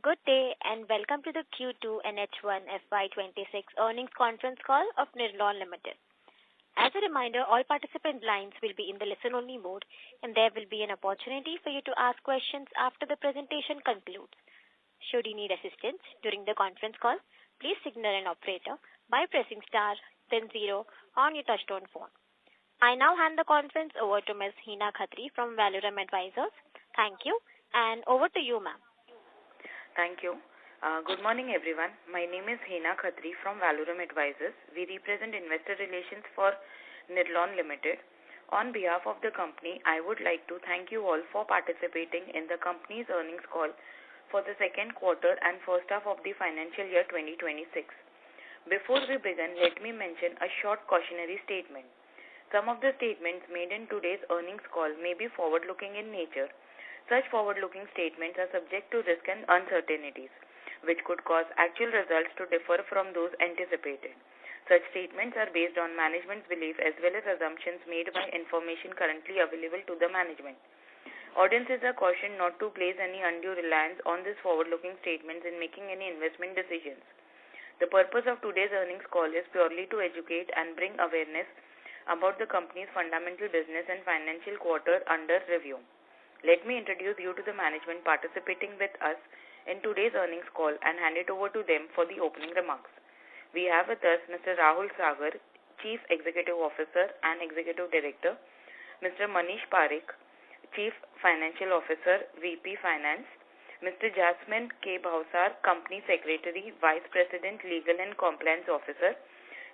Good day and welcome to the Q2 and H1 FY2026 earnings conference call of Nirlon Limited. As a reminder, all participant lines will be in the listen-only mode and there will be an opportunity for you to ask questions after the presentation concludes. Should you need assistance during the conference call, please signal an operator by pressing star then 0 on your touchtone phone. I now hand the conference over to Ms. Hina Khatri from Valorum Advisors. Thank you and over to you, ma'am. Thank you. Good morning, everyone. My name is Hina Khatri from Valorum Advisors. We represent investor relations for Nirlon Limited. On behalf of the company, I would like to thank you all for participating in the company's earnings call for the second quarter and first half of the financial year 2026. Before we begin, let me mention a short cautionary statement. Some of the statements made in today's earnings call may be forward-looking in nature. Such forward-looking statements are subject to risk and uncertainties, which could cause actual results to differ from those anticipated. Such statements are based on management's belief as well as assumptions made by information currently available to the management. Audiences are cautioned not to place any undue reliance on these forward-looking statements in making any investment decisions. The purpose of today's earnings call is purely to educate and bring awareness about the company's fundamental business and financial quarter under review. Let me introduce you to the management participating with us in today's earnings call and hand it over to them for the opening remarks. We have with us Mr. Rahul Sagar, Chief Executive Officer and Executive Director, Mr. Manish Parekh, Chief Financial Officer, VP Finance, Mr. Jasmine K. Bhausar, Company Secretary, Vice President, Legal and Compliance Officer,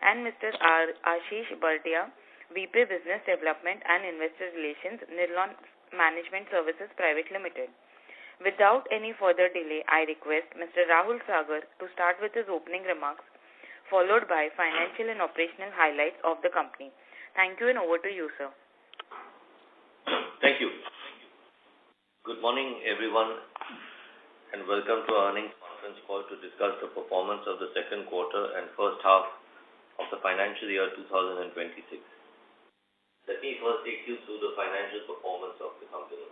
and Mr. Ashish Bardia, VP Business Development and Investor Relations, Nirlon Management Services Private Limited. Without any further delay, I request Mr. Rahul Sagar to start with his opening remarks, followed by financial and operational highlights of the company. Thank you and over to you, sir. Thank you. Good morning, everyone, and welcome to our earnings conference call to discuss the performance of the second quarter and first half of the financial year 2026. Let me first take you through the financial performance of the company.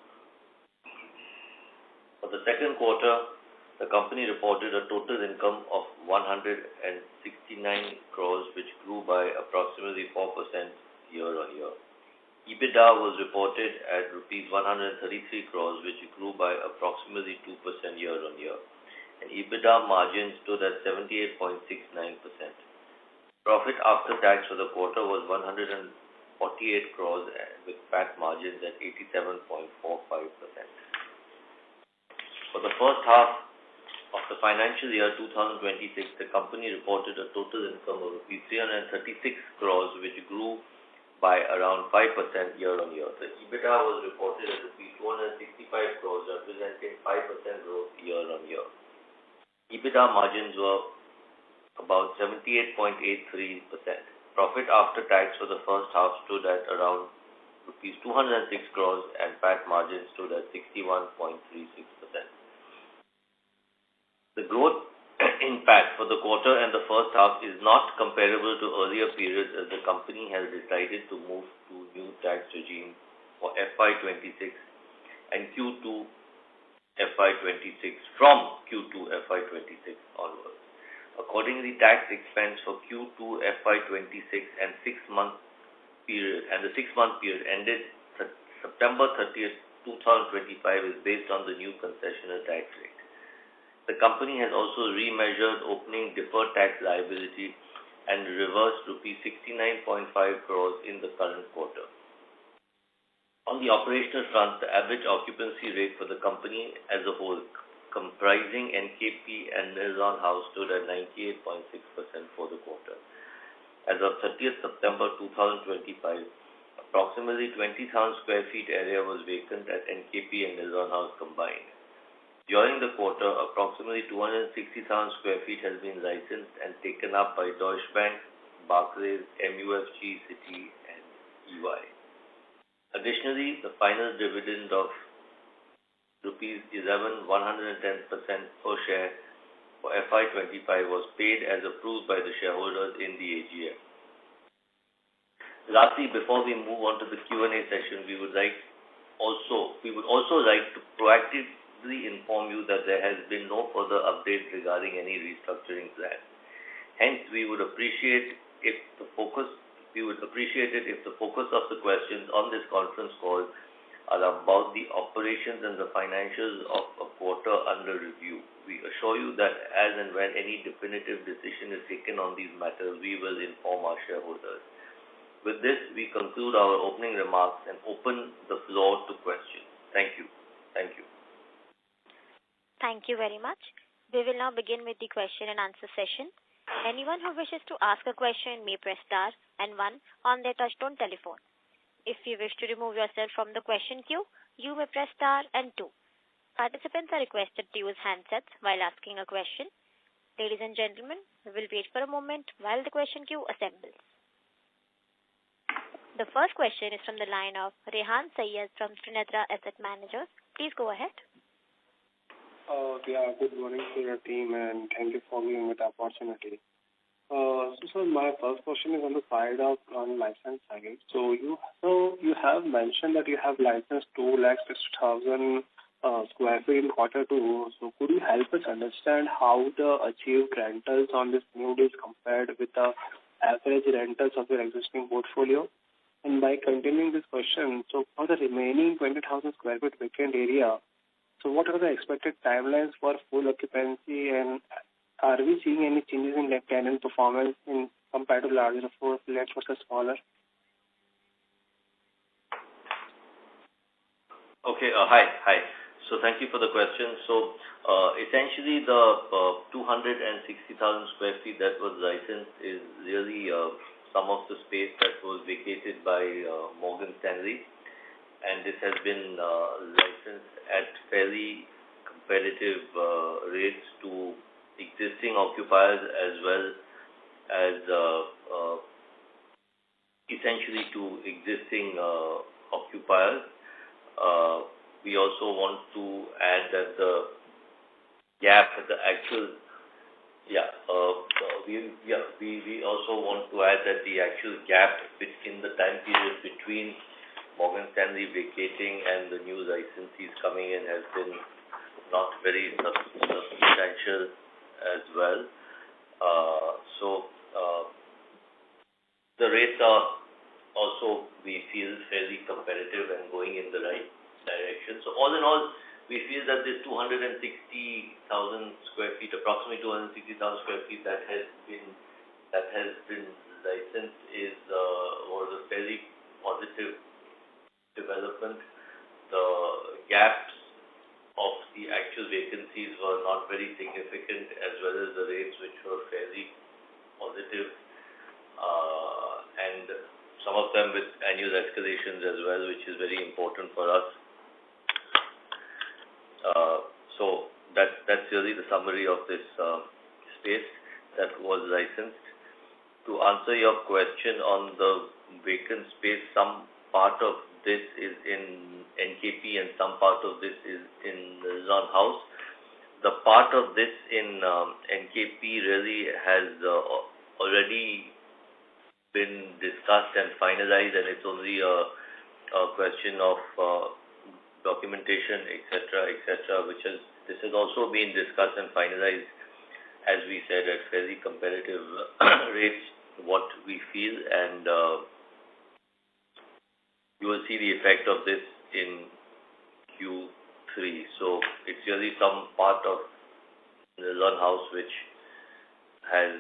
For the second quarter, the company reported a total income of 169 crores, which grew by approximately 4% year-on-year. EBITDA was reported at rupees 133 crores, which grew by approximately 2% year-on-year. And EBITDA margin stood at 78.69%. Profit after tax for the quarter was 148 crores with PAT margins at 87.45%. For the first half of the financial year 2026, the company reported a total income of rupees 336 crores, which grew by around 5% year-on-year. The EBITDA was reported at rupees 265 crores, representing 5% growth year-on-year. EBITDA margins were about 78.83%. Profit after tax for the first half stood at around rupees 206 crores and PAT margin stood at 61.36%. The growth in PAT for the quarter and the first half is not comparable to earlier periods as the company has decided to move to new tax regime for FY26 and Q2 FY26 from Q2 FY26 onwards. Accordingly, tax expense for Q2 FY26 and the 6-month period ended September 30th, 2025 is based on the new concessional tax rate. The company has also remeasured opening deferred tax liability and reversed rupees 69.5 crores in the current quarter. On the operational front, the average occupancy rate for the company as a whole, comprising NKP and Nirlon House, stood at 98.6% for the quarter. As of 30th September 2025, approximately 20,000 square feet area was vacant at NKP and Nirlon House combined. During the quarter, approximately 260,000 square feet has been licensed and taken up by Deutsche Bank, Barclays, MUFG City, and EY. Additionally, the final dividend of rupees 11,110% per share for FY25 was paid as approved by the shareholders in the AGM. Lastly, before we move on to the Q&A session, we would also like to pleasantly inform you that there has been no further update regarding any restructuring plan. Hence, we would appreciate it if the focus of the questions on this conference call are about the operations and the financials of a quarter under review. We assure you that as and when any definitive decision is taken on these matters, we will inform our shareholders. With this, we conclude our opening remarks and open the floor to questions. Thank you. Thank you. Thank you very much. We will now begin with the question and answer session. Anyone who wishes to ask a question may press star and 1 on their touchtone telephone. If you wish to remove yourself from the question queue, you may press star and 2. Participants are requested to use handsets while asking a question. Ladies and gentlemen, we will wait for a moment while the question queue assembles. The first question is from the line of Rehan Syed from Trinetra Asset Managers. Please go ahead. Good morning to your team and thank you for giving me the opportunity. So my first question is on the side of license side. So you have mentioned that you have licensed 260,000 square feet in quarter 2. So could you help us understand how the achieved rentals on this new deals compared with the average rentals of your existing portfolio? And by continuing this question, so for the remaining 20,000 square feet vacant area, so what are the expected timelines for full occupancy, and are we seeing any changes in the tenant performance in compared to larger floors versus smaller? Okay. Hi. So thank you for the question. So essentially the 260,000 square feet that was licensed is really some of the space that was vacated by Morgan Stanley, and this has been licensed at fairly competitive rates to existing occupiers as well as essentially to existing occupiers. We also want to add that the gap, the actual we also want to add that the actual gap in the time period between Morgan Stanley vacating and the new licensees coming in has been not very substantial as well. The rates are also, we feel, fairly competitive and going in the right direction. So all in all, we feel that this 260,000 square feet, approximately 260,000 square feet that has been licensed was a fairly positive development. The gaps of the actual vacancies were not very significant, as well as the rates, which were fairly positive, and some of them with annual escalations as well, which is very important for us. So that's really the summary of this space that was licensed. To answer your question on the vacant space, some part of this is in NKP and some part of this is in Nirlon House. The part of this in NKP really has already been discussed and finalized, and it's only a question of documentation, etc., this has also been discussed and finalized, as we said, at fairly competitive rates, what we feel, and you will see the effect of this in Q3. So it's really some part of the Nirlon House which has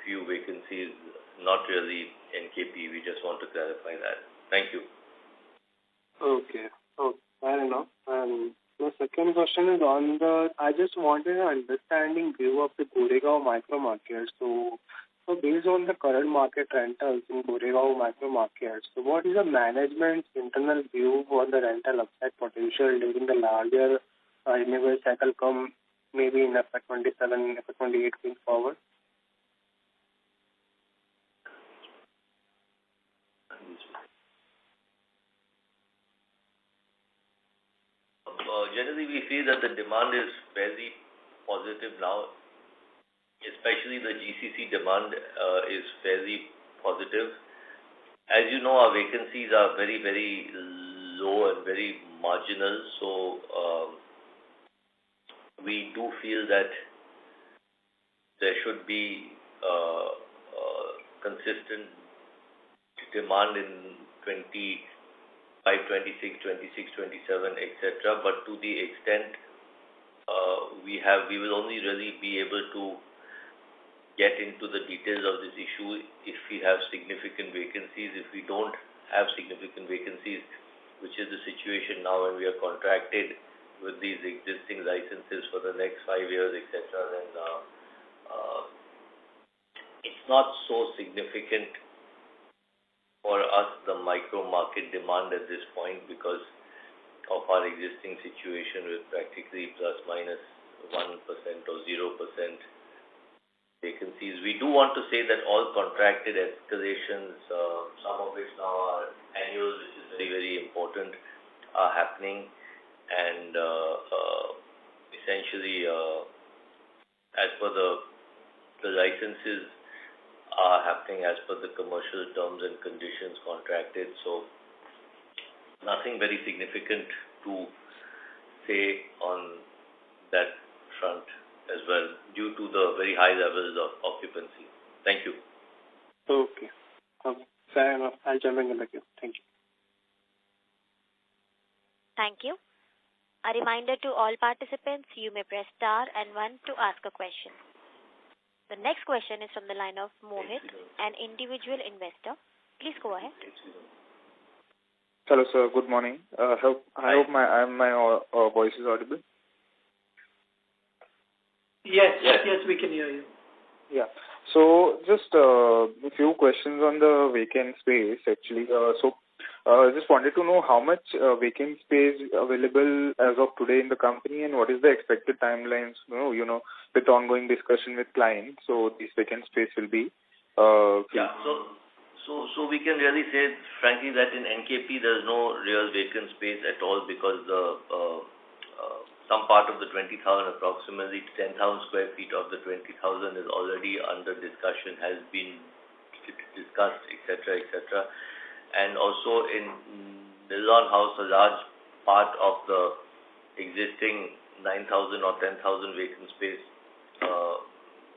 few vacancies, not really NKP. We just want to clarify that. Thank you. Okay. Fair enough. The second question is on I just wanted an understanding view of the Goregaon micro market. So based on the current market rentals in Goregaon micro market, so what is the management's internal view on the rental upside potential during the larger renewal cycle come maybe in FY27, FY28 going forward? Generally, we feel that the demand is fairly positive now, especially the GCC demand is fairly positive. As you know, our vacancies are very, very low and very marginal, so we do feel that there should be consistent demand in 25, 26, 26, 27, etc. But to the extent we will only really be able to get into the details of this issue if we have significant vacancies. If we don't have significant vacancies, which is the situation now, and we are contracted with these existing licenses for the next 5 years, etc., then it's not so significant for us, the micro market demand at this point, because of our existing situation with practically plus minus 1% or 0% vacancies. We do want to say that all contracted escalations, some of which now are annual, which is very, very important, are happening, and essentially, as per the licenses are happening as per the commercial terms and conditions contracted. So nothing very significant to say on that front as well, due to the very high levels of occupancy. Thank you. Okay. Fair enough. I'll jump in the queue. Thank you. Thank you. A reminder to all participants, you may press star and 1 to ask a question. The next question is from the line of Mohit, an individual investor. Please go ahead. Hello, sir. Good morning. I hope my voice is audible. Yes, we can hear you. Yeah. So just a few questions on the vacant space, actually. Just wanted to know how much vacant space available as of today in the company, and what is the expected timelines, with ongoing discussion with clients, so this vacant space will be Yeah, so we can really say, frankly, that in NKP there's no real vacant space at all, because some part of the 20,000, approximately 10,000 square feet of the 20,000 is already under discussion, has been discussed, etc., etc. And also in Nirlon House, a large part of the existing 9,000 or 10,000 vacant space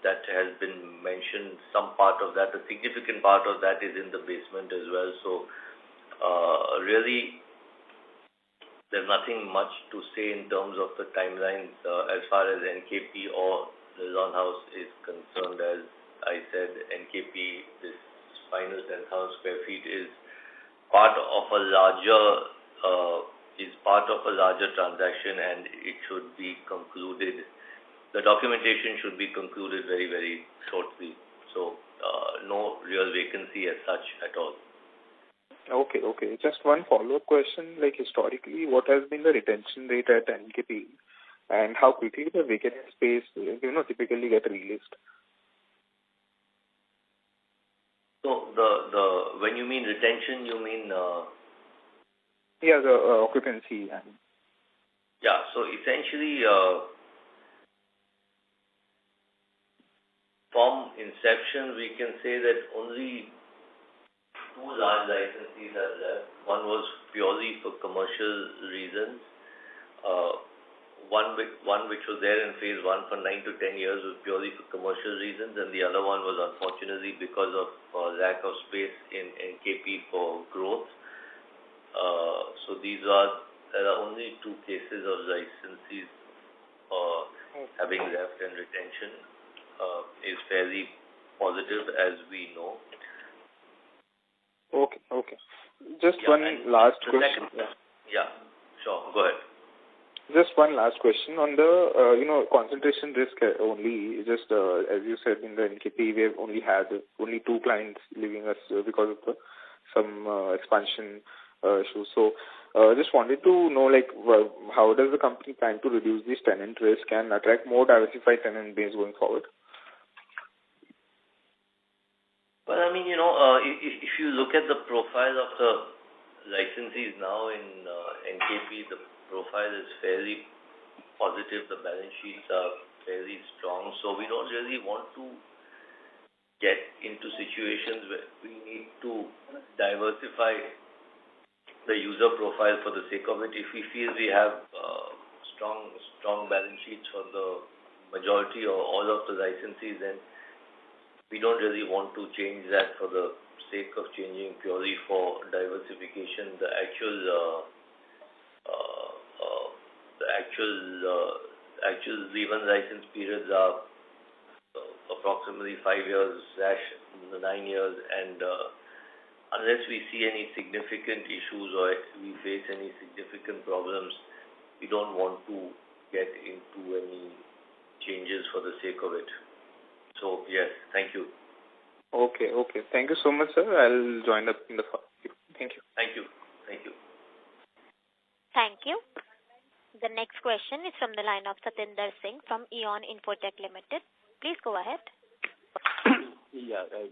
that has been mentioned, some part of that, a significant part of that is in the basement as well. So really, there's nothing much to say in terms of the timelines as far as NKP or Nirlon House is concerned. As I said, NKP, this final 10,000 square feet is part of a larger transaction, and it should be concluded. The documentation should be concluded very, very shortly. So no real vacancy as such at all. Okay. Just one follow-up question. Like, historically, what has been the retention rate at NKP, and how quickly the vacant space, typically get released? So when you mean retention, you mean the occupancy. Yeah. So essentially, from inception, we can say that only 2 large licensees are left. One was purely for commercial reasons. One which was there in phase 1 for 9 to 10 years was purely for commercial reasons, and the other one was unfortunately because of lack of space in NKP for growth. So there are only 2 cases of licensees having left, and retention is fairly positive, as we know. Okay. Just one last question. Yeah, sure. Go ahead. Just one last question on the, concentration risk only. Just as you said, in the NKP, we have only 2 clients leaving us because of some expansion issues. So just wanted to know, how does the company plan to reduce this tenant risk and attract more diversified tenant base going forward? Well, I mean, if you look at the profile of the licensees now in NKP, the profile is fairly positive. The balance sheets are fairly strong. So we don't really want to get into situations where we need to diversify the user profile for the sake of it. If we feel we have strong balance sheets for the majority or all of the licensees, and we don't really want to change that for the sake of changing purely for diversification. The actual Zevan license periods are approximately 5 years / 9 years, and unless we see any significant issues or we face any significant problems, we don't want to get into any changes for the sake of it. So yes, thank you. Okay. Thank you so much, sir. I'll join up in the call. Thank you. Thank you. Thank you. The next question is from the line of Satinder Singh from Eon Infotech Limited. Please go ahead.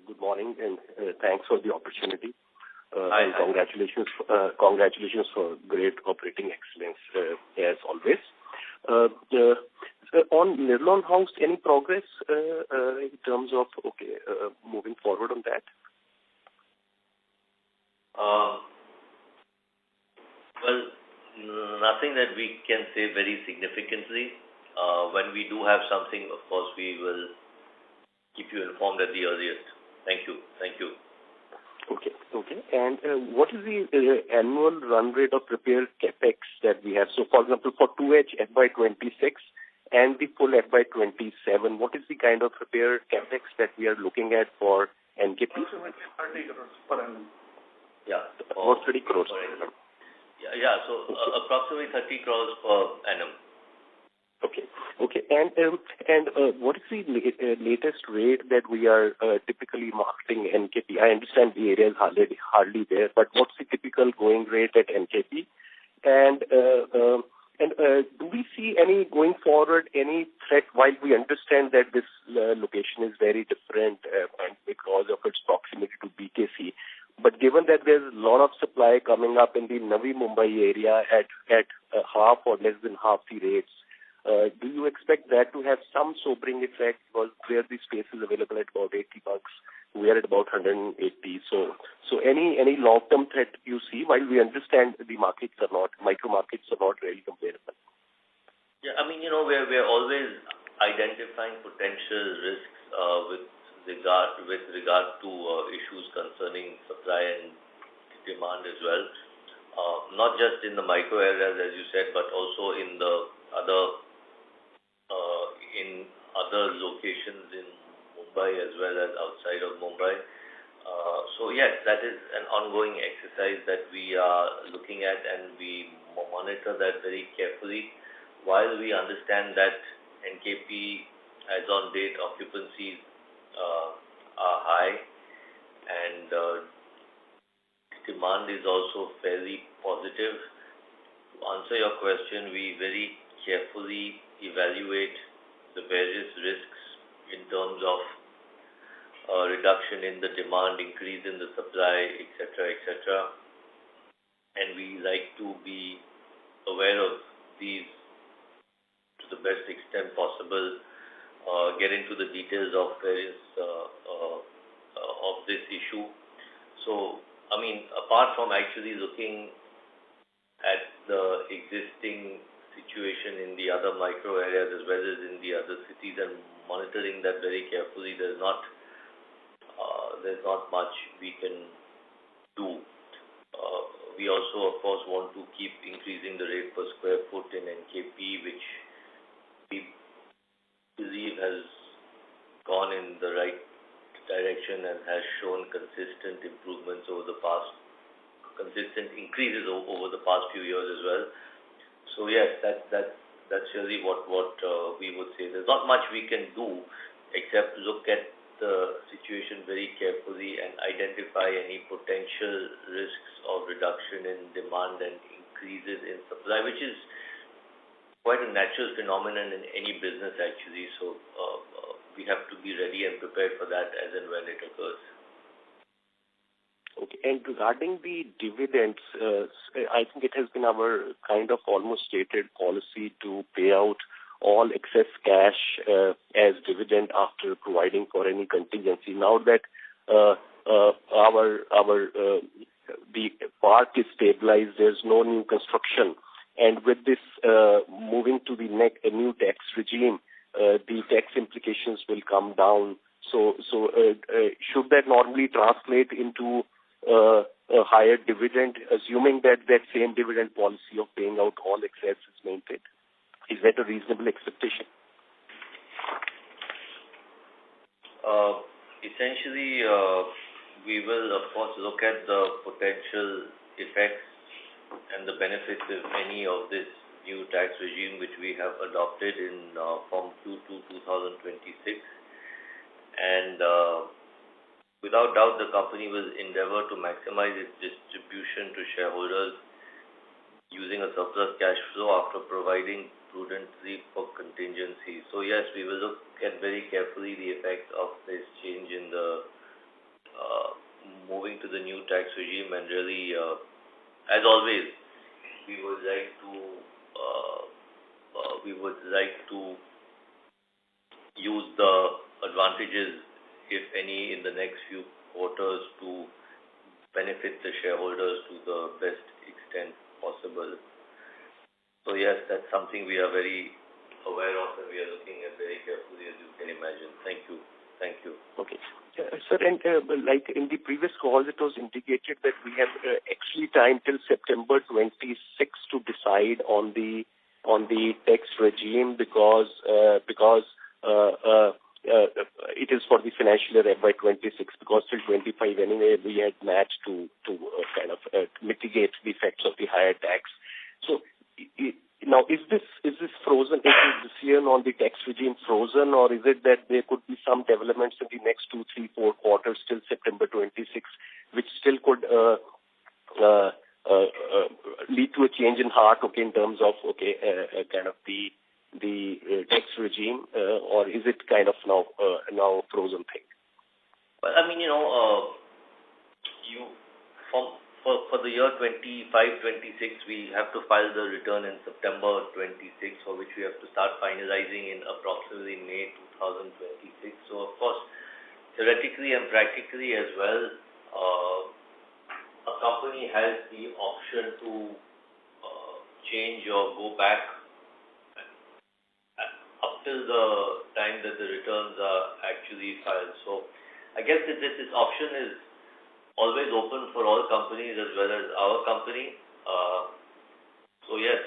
Good morning, and thanks for the opportunity. Hi. Congratulations for great operating excellence, as always. On Nirlon House, any progress in terms of moving forward on that? Well, nothing that we can say very significantly. When we do have something, of course, we will keep you informed at the earliest. Thank you. Okay. And what is the annual run rate of repair capex that we have? So, for example, for 2H FY26 and the full FY27, what is the kind of repair capex that we are looking at for NKP? Approximately 30 crores per annum. Yeah. About 30 crores per annum. Yeah. So approximately 30 crores per annum. Okay. And what is the latest rate that we are typically marketing NKP? I understand the area is hardly there, but what's the typical going rate at NKP? And do we see going forward any threat, while we understand that this location is very different and because of its proximity to BKC, but given that there's a lot of supply coming up in the Navi Mumbai area at half or less than half the rates, do you expect that to have some sobering effect, because where the space is available at about $80, we are at about 180. So any long-term threat you see, while we understand the micro markets are not really comparable? Yeah, I mean, we're always identifying potential risks with regard to issues concerning supply and demand as well. Not just in the micro areas, as you said, but also in the other locations in Mumbai as well as outside of Mumbai. So yes, that is an ongoing exercise that we are looking at, and we monitor that very carefully. While we understand that NKP as on date occupancies are high, and demand is also fairly positive. To answer your question, we very carefully evaluate the various risks in terms of reduction in the demand, increase in the supply, etc. And we like to be aware of these to the best extent possible, get into the details of various of this issue. So, I mean, apart from actually looking at the existing situation in the other micro areas as well as in the other cities and monitoring that very carefully, there's not much we can do. We also, of course, want to keep increasing the rate per square foot in NKP, which we believe has gone in the right direction and has shown consistent increases over the past few years as well. So yes, that's really what we would say. There's not much we can do except look at the situation very carefully and identify any potential risks of reduction in demand and increases in supply, which is quite a natural phenomenon in any business actually. So we have to be ready and prepared for that as and when it occurs. Okay. And regarding the dividends, I think it has been our kind of almost stated policy to pay out all excess cash as dividend after providing for any contingency. Now that the park is stabilized, there's no new construction. And with this moving to the new tax regime, the tax implications will come down. So should that normally translate into a higher dividend, assuming that same dividend policy of paying out all excess is maintained? Is that a reasonable expectation? Essentially, we will, of course, look at the potential effects and the benefits of any of this new tax regime which we have adopted from Q2 2026. And without doubt, the company will endeavor to maximize its distribution to shareholders using a surplus cash flow after providing prudently for contingency. So yes, we will look at very carefully the effects of this change in the moving to the new tax regime, and really, as always, we would like to use the advantages, if any, in the next few quarters to benefit the shareholders to the best extent possible. So yes, that's something we are very aware of, and we are looking at very carefully, as you can imagine. Thank you. Okay. Sir, and like in the previous calls, it was indicated that we have actually time till September 26 to decide on the tax regime because it is for the financial year FY26, because till 25 anyway we had matched to kind of mitigate the effects of the higher tax. So now is this frozen? Is this decision on the tax regime frozen, or is it that there could be some developments in the next 2, 3, 4 quarters till September 26, which still could lead to a change in heart, okay, in terms of kind of the tax regime, or is it kind of now frozen thing? Well, I mean, for the year 25-26, we have to file the return in September 26, for which we have to start finalizing in approximately May 2026. So, of course, theoretically and practically as well, a company has the option to change or go back up till the time that the returns are actually filed. So, I guess that this option is always open for all companies as well as our company. So yes,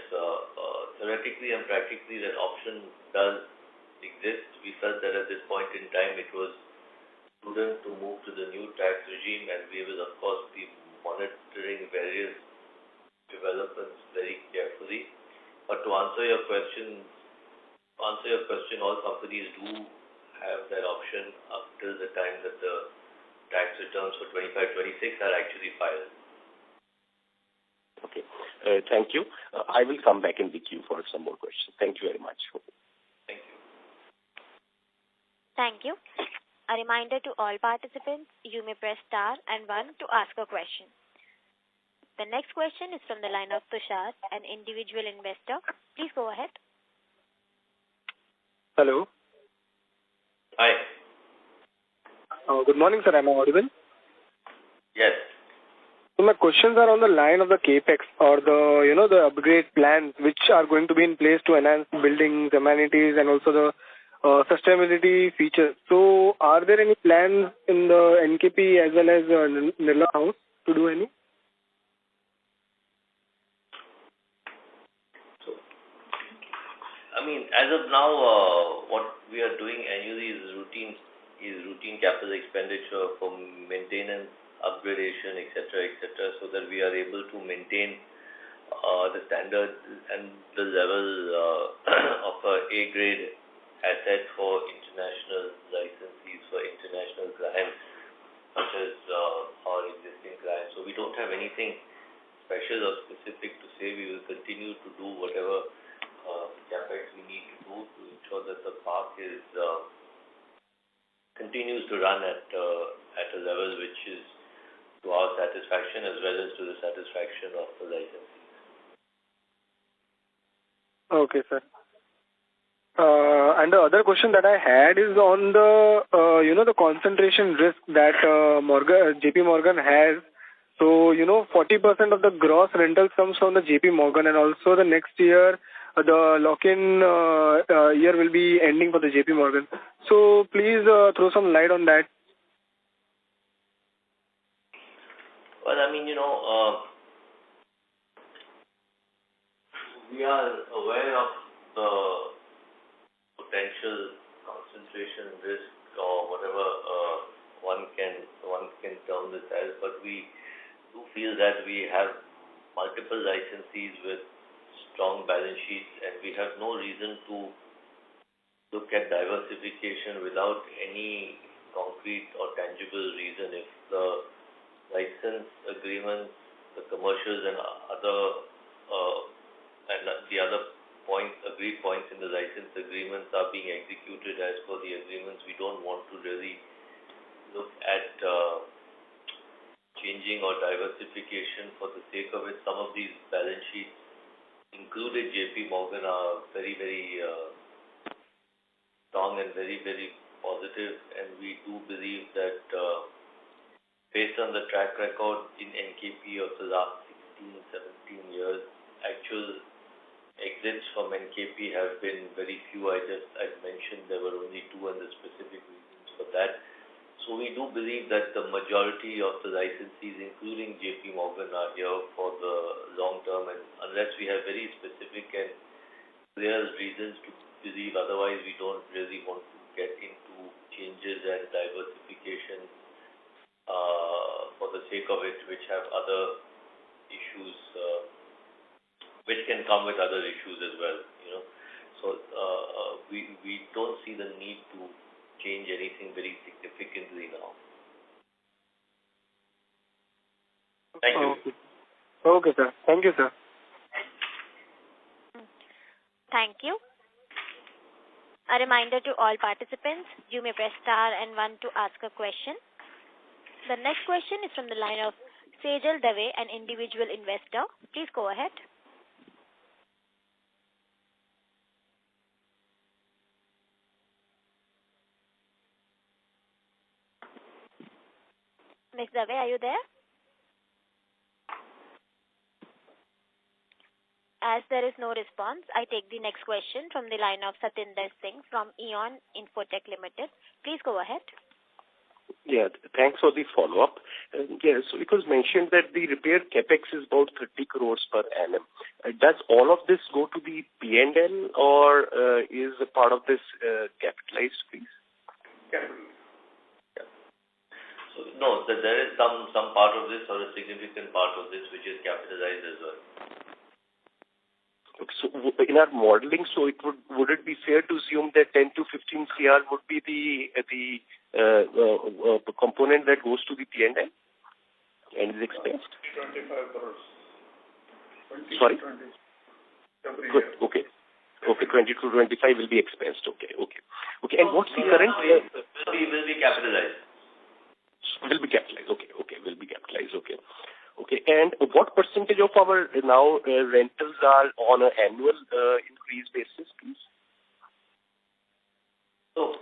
theoretically and practically that option does exist. We felt that at this point in time it was prudent to move to the new tax regime, and we will of course be monitoring various developments very carefully. But to answer your question, all companies do have that option up till the time that the tax returns for 25-26 are actually filed. Okay. Thank you. I will come back in the queue for some more questions. Thank you very much. Thank you. Thank you. A reminder to all participants, you may press star and 1 to ask a question. The next question is from the line of Tushar, an individual investor. Please go ahead. Hello. Hi. Good morning, sir. Am I audible? Yes. So my questions are on the line of the capex or the upgrade plans which are going to be in place to enhance buildings, amenities, and also the sustainability features. So are there any plans in the NKP as well as Nirlon House to do any? I mean, as of now, what we are doing annually is routine capital expenditure for maintenance, upgradation, etc., so that we are able to maintain the standard and the level of A grade asset for international licensees, for international clients, such as our existing clients. So we don't have anything special or specific to say. We will continue to do whatever capex we need to do to ensure that the park continues to run at a level which is to our satisfaction as well as to the satisfaction of the licensees. Okay, sir. And the other question that I had is on the the concentration risk that JP Morgan has. So, 40% of the gross rentals comes from the JP Morgan, and also the next year, the lock-in year will be ending for the JP Morgan. So, please throw some light on that. Well, I mean, we are aware of the potential concentration risk or whatever one can term this as, but we do feel that we have multiple licensees with strong balance sheets, and we have no reason to look at diversification without any concrete or tangible reason. If the license agreements, the commercials and the other agreed points in the license agreements are being executed as per the agreements, we don't want to really look at changing or diversification for the sake of it. Some of these balance sheets, included JP Morgan, are very, very strong and very, very positive, and we do believe that based on the track record in NKP of the last 16, 17 years, actual exits from NKP have been very few. I mentioned there were only two, and the specific reasons for that. So we do believe that the majority of the licensees, including JP Morgan, are here for the long term, and unless we have very specific and clear reasons to believe otherwise, we don't really want to get into changes and diversification for the sake of it, which have other issues, which can come with other issues as well. So we don't see the need to change anything very significantly now. Thank you. Okay, sir. Thank you, sir. Thank you. A reminder to all participants, you may press star and 1 to ask a question. The next question is from the line of Sejal Dave, an individual investor. Please go ahead. Ms. Dave, are you there? As there is no response, I take the next question from the line of Satinder Singh from Eon Infotech Limited. Please go ahead. Yeah, thanks for the follow-up. So it was mentioned that the repair capex is about 30 crores per annum. Does all of this go to the P&L, or is a part of this capitalized, please? So, no, there is some part of this, or a significant part of this, which is capitalized as well. Okay, so in our modeling, so would it be fair to assume that 10 to 15 CR would be the component that goes to the P&L and is expensed? 25 crores. 20 Sorry? 20. Good. Okay. 20 to 25 will be expensed. Okay. And what's the current? Will be capitalized. Will be capitalized. Okay. Will be capitalized. Okay. And what percentage of our now rentals are on an annual increase basis, please? So,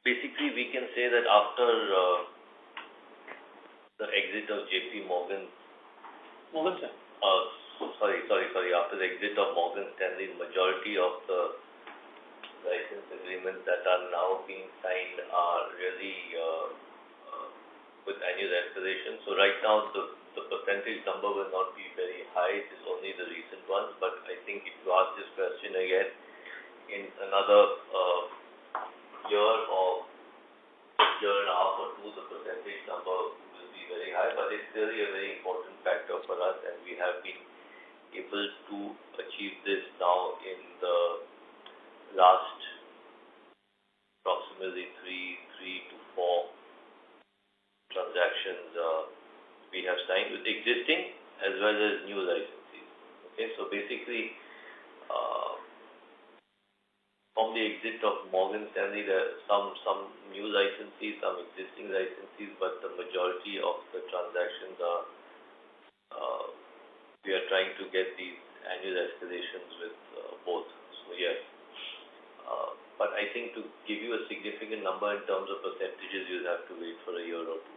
basically, we can say that after the exit of JP Morgan. After the exit of Morgan Stanley, the majority of the license agreements that are now being signed are really with annual escalation. So right now, the percentage number will not be very high. It is only the recent ones. But I think if you ask this question again in another year or year and a half or two, the percentage number will be very high. But it's really a very important factor for us, and we have been able to achieve this now in the last approximately three to four transactions we have signed with existing as well as new licensees. Okay, so basically, from the exit of Morgan Stanley, there are some new licensees, some existing licensees, but the majority of the transactions are we are trying to get these annual escalations with both. So yes. But I think to give you a significant number in terms of percentages, you'll have to wait for a year or two.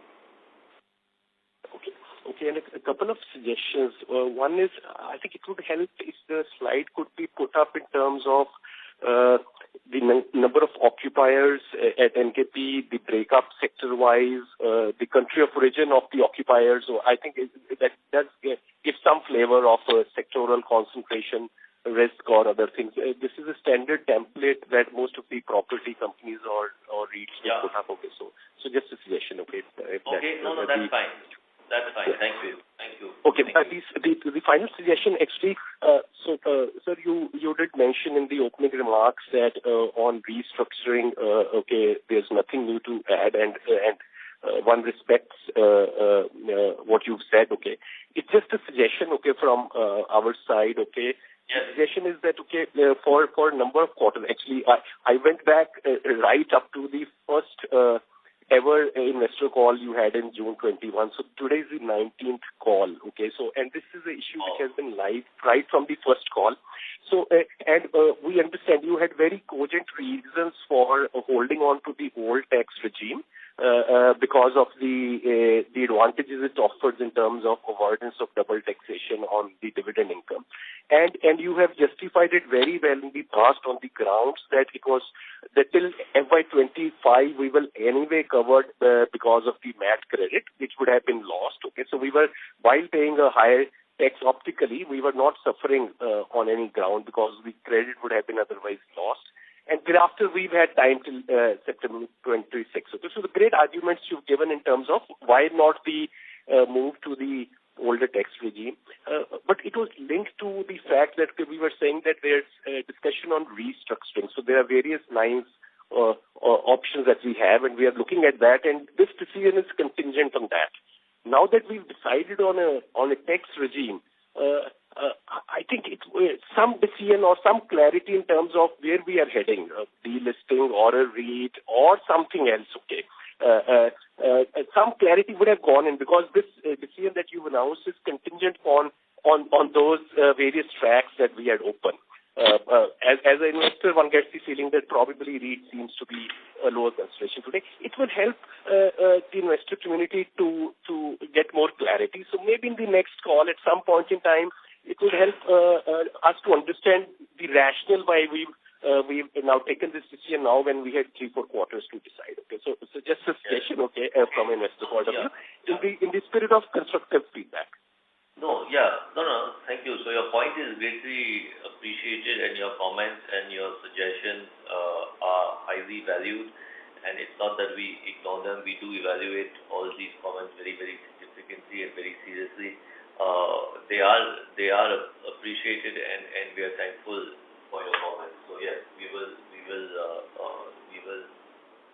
Okay, and a couple of suggestions. One is, I think it would help if the slide could be put up in terms of the number of occupiers at NKP, the breakup sector-wise, the country of origin of the occupiers. So I think that does give some flavor of sectoral concentration risk or other things. This is a standard template that most of the property companies or REITs put up. Okay, so just a suggestion. Okay. That's fine. That's fine. Yeah. Thank you. Okay. The final suggestion, actually, sir, you did mention in the opening remarks that on restructuring, there's nothing new to add, and one respects what you've said. Okay, it's just a suggestion. Okay, from our side. Okay. Yes. The suggestion is that for a number of quarters. Actually, I went back right up to the first ever investor call you had in June 21. So today is the 19th call. Okay, so and this is an issue which has been live right from the first call. So we understand you had very cogent reasons for holding on to the old tax regime because of the advantages it offers in terms of avoidance of double taxation on the dividend income. And you have justified it very well in the past on the grounds that it was that till FY25 we will anyway covered because of the MAT credit, which would have been lost. Okay, so we were, while paying a higher tax optically, we were not suffering on any ground because the credit would have been otherwise lost. And thereafter, we've had time till September 26. Okay, so the great arguments you've given in terms of why not the move to the older tax regime. But it was linked to the fact that we were saying that there's a discussion on restructuring. So there are various lines or options that we have, and we are looking at that, and this decision is contingent on that. Now that we've decided on a tax regime, I think some decision or some clarity in terms of where we are heading, delisting or a REIT or something else, okay. Some clarity would have gone in because this decision that you announced is contingent on those various tracks that we had opened. As an investor, one gets the feeling that probably REIT seems to be a lower consideration today. It will help the investor community to get more clarity. So maybe in the next call at some point in time, it will help us to understand the rationale why we've now taken this decision now when we had 3-4 quarters to decide. Okay, so just a suggestion, okay, from an investor point of view, in the spirit of constructive feedback. No, thank you. So your point is greatly appreciated, and your comments and your suggestions are highly valued, and it's not that we ignore them. We do evaluate all these comments very, very significantly and very seriously. They are appreciated, and we are thankful for your comments. So yes, we will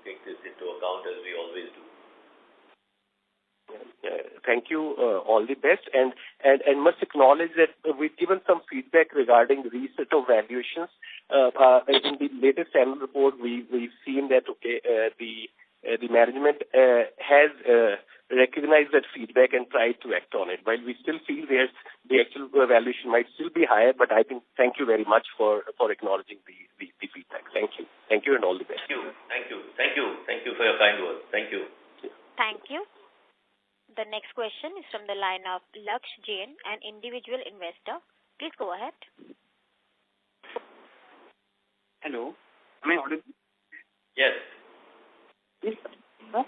take this into account as we always do. Thank you. All the best, and must acknowledge that we've given some feedback regarding reset of valuations. In the latest annual report, we've seen that the management has recognized that feedback and tried to act on it. While we still feel the actual valuation might still be higher, but I think thank you very much for acknowledging the feedback. Thank you, and all the best. Thank you for your kind words. Thank you. Thank you. The next question is from the line of Laksh Jain, an individual investor. Please go ahead. Hello. Am I audible? Yes. Yes, sir.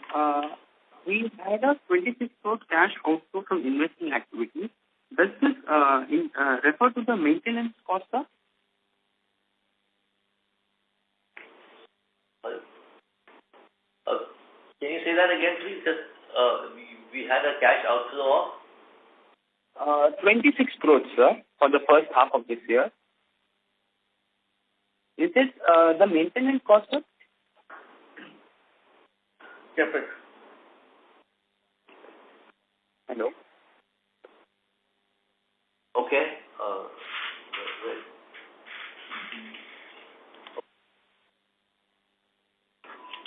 We had a 26 crore cash outflow from investing activities. Does this refer to the maintenance cost, sir? Can you say that again, please? We had a cash outflow of 26 crores, sir, for the first half of this year. Is it the maintenance cost, sir? CapEx. Hello. Okay.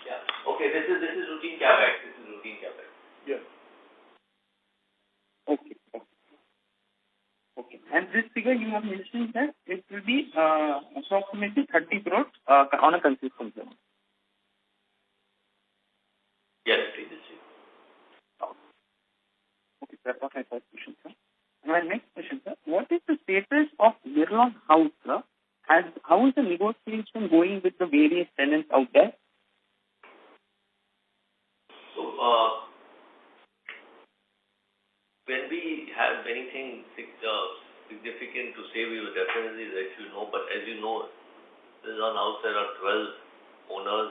Yeah. Okay. This is routine CapEx. Yes. Okay. And this figure you have mentioned that it will be approximately 30 crores on a consistent level. Yes, please. Okay. That was my first question, sir. And my next question, sir. What is the status of Nirlon House, sir? How is the negotiation going with the various tenants out there? So, when we have anything significant to say, we will definitely let you know. But as you know, Nirlon House there are 12 owners,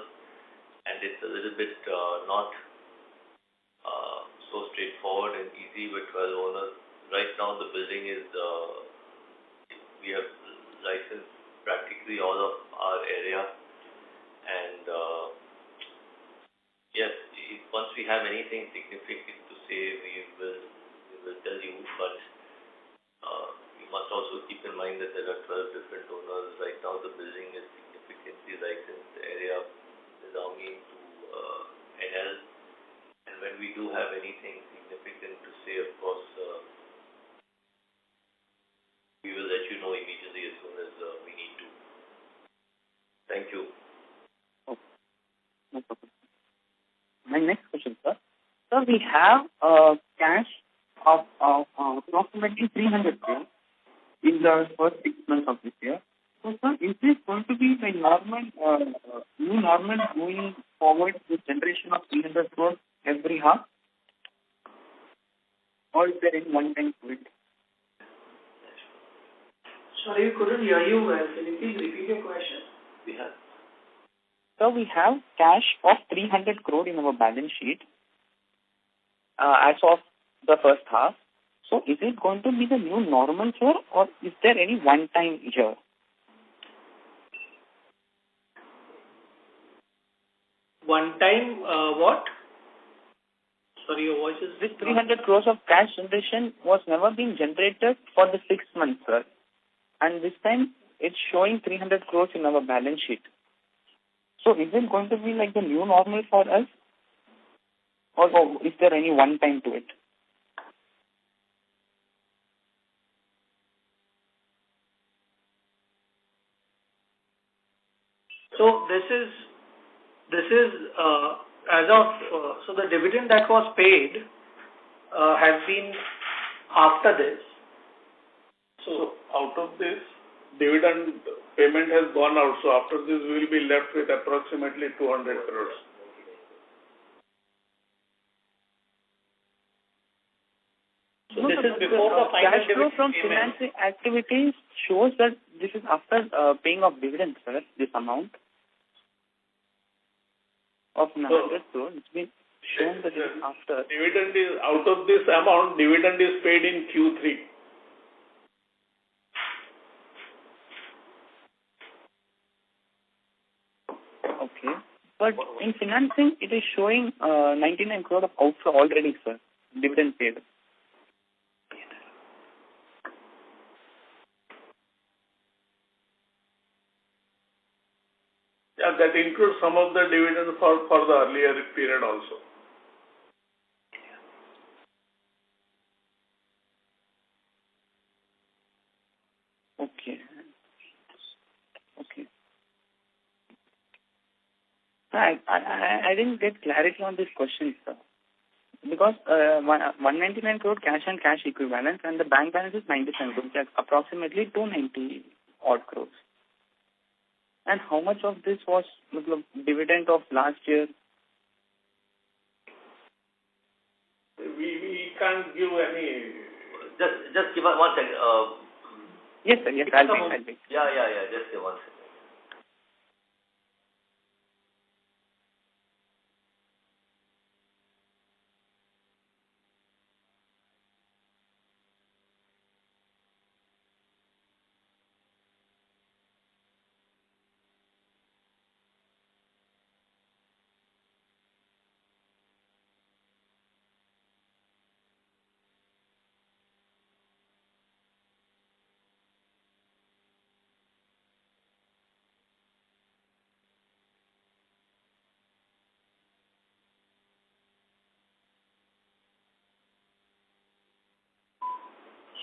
and it's a little bit not so straightforward and easy with 12 owners. Right now, the building is we have licensed practically all of our area, and yes, once we have anything significant to say, we will tell you. But you must also keep in mind that there are 12 different owners. Right now, the building is significantly licensed. The area belonging to NL, and when we do have anything significant to say, of course, we will let you know immediately as soon as we need to. Thank you. Okay. No problem. My next question, sir. Sir, we have cash of approximately 300 crores in the first 6 months of this year. So, sir, is this going to be the new normal going forward with generation of 300 crores every half? Or is there any one time to it? Sorry, we couldn't hear you well. Can you please repeat your question? So we have cash of 300 crore in our balance sheet as of the first half. So is it going to be the new normal, sir, or is there any one time here? One time what? Sorry, your voice is... This 300 crores of cash generation was never being generated for the 6 months, sir. And this time, it's showing 300 crores in our balance sheet. So is it going to be like the new normal for us? Or is there any one time to it? So this is as of so the dividend that was paid has been after this. So out of this, dividend payment has gone out. So after this, we will be left with approximately 200 crores. So this is before the final cash flow from payment. financing activities shows that this is after paying of dividends, sir, this amount of 900 crores. It's been shown that it is after. Dividend is, out of this amount, dividend is paid in Q3. Okay. But in financing, it is showing 99 crore of outflow already, sir. Dividend paid. Yeah, that includes some of the dividend for the earlier period also. Okay. Okay. I didn't get clarity on this question, sir. Because 199 crore cash and cash equivalents and the bank balance is 97 crores, that's approximately 290 odd crores. And how much of this was dividend of last year? We can't give any... Just give us 1 second. Yes, sir. Yes, I'll be. Yeah. Just give 1 second.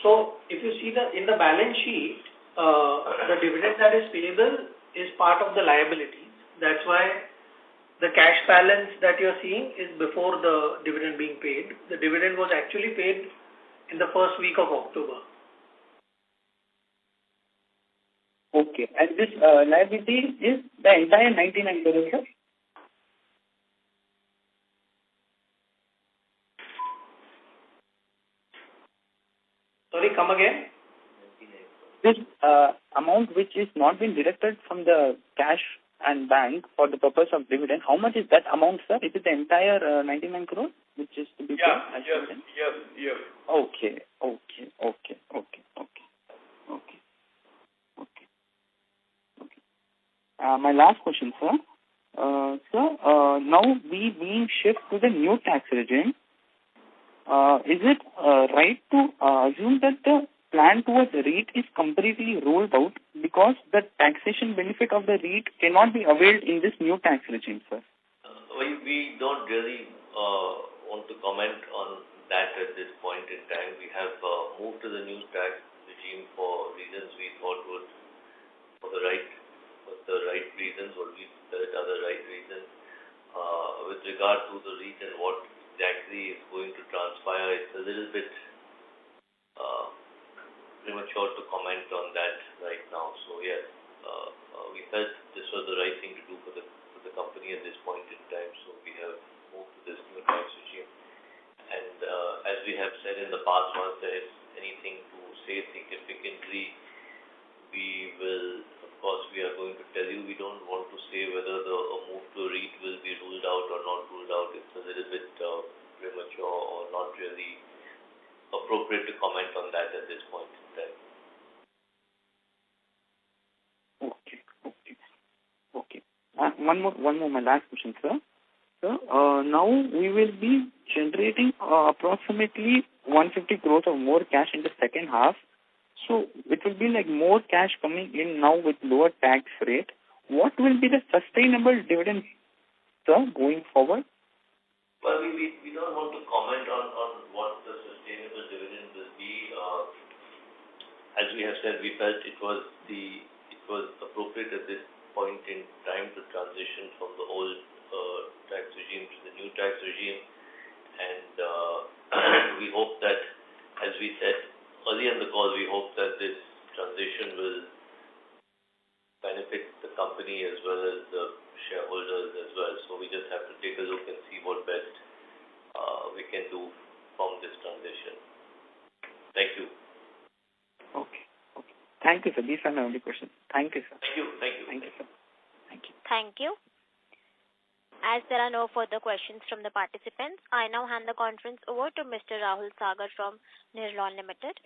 So if you see in the balance sheet, the dividend that is payable is part of the liabilities. That's why The cash balance that you're seeing is before the dividend being paid. The dividend was actually paid in the first week of October. Okay. And this liability is the entire 99 crores, sir? Sorry, come again? This amount which is not been deducted from the cash and bank for the purpose of dividend, how much is that amount, sir? Is it the entire 99 crores which is to be paid as dividend? Yes. Okay. My last question, sir. Now we being shift to the new tax regime, is it right to assume that the plan towards the REIT is completely rolled out because the taxation benefit of the REIT cannot be availed in this new tax regime, sir? We don't really want to comment on that at this point in time. We have moved to the new tax regime for reasons we thought would, for the right reasons, what we felt are the right reasons. With regard to the REIT and what exactly is going to transpire, it's a little bit premature to comment on that right now. So yes, we felt this was the right thing to do for the company at this point in time. So we have moved to this new tax regime. And as we have said in the past, once there is anything to say significantly, we will, of course, we are going to tell you. We don't want to say whether a move to REIT will be ruled out or not ruled out. It's a little bit premature or not really appropriate to comment on that at this point in time. Okay. One more, my last question, sir. Sir, now we will be generating approximately 150 crores or more cash in the second half. So it will be like more cash coming in now with lower tax rate. What will be the sustainable dividend, sir, going forward? Well, we don't want to comment on what the sustainable dividend will be. As we have said, we felt it was appropriate at this point in time to transition from the old tax regime to the new tax regime, and we hope that, as we said earlier in the call, we hope that this transition will benefit the company as well as the shareholders as well. So we just have to take a look and see what best we can do from this transition. Thank you. Okay. Thank you, sir. These are my only questions. Thank you, sir. Thank you, sir. Thank you. As there are no further questions from the participants, I now hand the conference over to Mr. Rahul Sagar from Nirlon Limited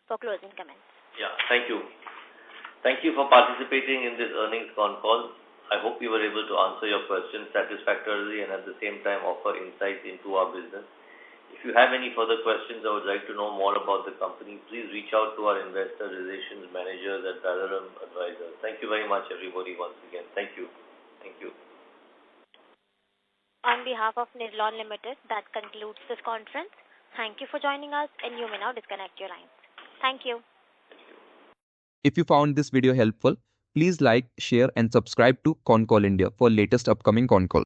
for closing comments. Yeah, thank you. Thank you for participating in this earnings call. I hope we were able to answer your questions satisfactorily and at the same time offer insights into our business. If you have any further questions or would like to know more about the company, please reach out to our investor relations managers at Valorum Advisors. Thank you very much, everybody, once again. Thank you. On behalf of Nirlon Limited, that concludes this conference. Thank you for joining us, and you may now disconnect your lines. Thank you. If you found this video helpful, please like, share and subscribe to Concall India for latest upcoming Concall.